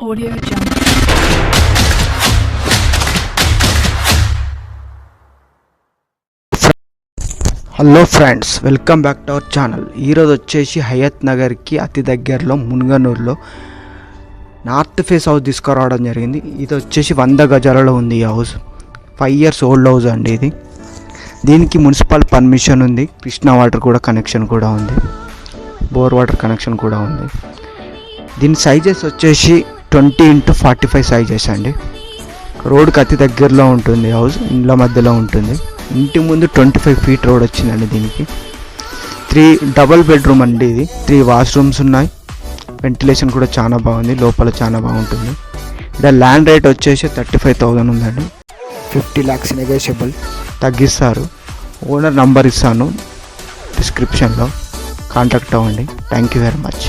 Audio Jungle. Hello friends, welcome back to our channel. ఈరోజు వచ్చేసి హయత్ నగర్కి అతి దగ్గరలో మున్గనూరులో నార్త్ ఫేస్ హౌస్ తీసుకురావడం జరిగింది. ఇది వచ్చేసి 100 గజాలలో ఉంది. ఈ హౌస్ 5 years ఓల్డ్ హౌస్ అండి. ఇది దీనికి మున్సిపల్ పర్మిషన్ ఉంది, కృష్ణా వాటర్ కూడా కనెక్షన్ కూడా ఉంది, బోర్ వాటర్ కనెక్షన్ కూడా ఉంది. దీని సైజెస్ వచ్చేసి 20x45 సైజెస్ అండి. రోడ్కి అతి దగ్గరలో ఉంటుంది హౌస్, ఇండ్ల మధ్యలో ఉంటుంది. ఇంటి ముందు 25 feet రోడ్ వచ్చిందండి. దీనికి 3 డబుల్ బెడ్రూమ్ అండి. ఇది 3 వాష్రూమ్స్ ఉన్నాయి. వెంటిలేషన్ కూడా చాలా బాగుంది, లోపల చాలా బాగుంటుంది. ఇక్కడ ల్యాండ్ రేట్ వచ్చేసి 35,000 ఉందండి. 50 lakhs నెగోషియబుల్, తగ్గిస్తారు. ఓనర్ నంబర్ ఇస్తాను డిస్క్రిప్షన్లో, కాంటాక్ట్ అవ్వండి. Thank you very much.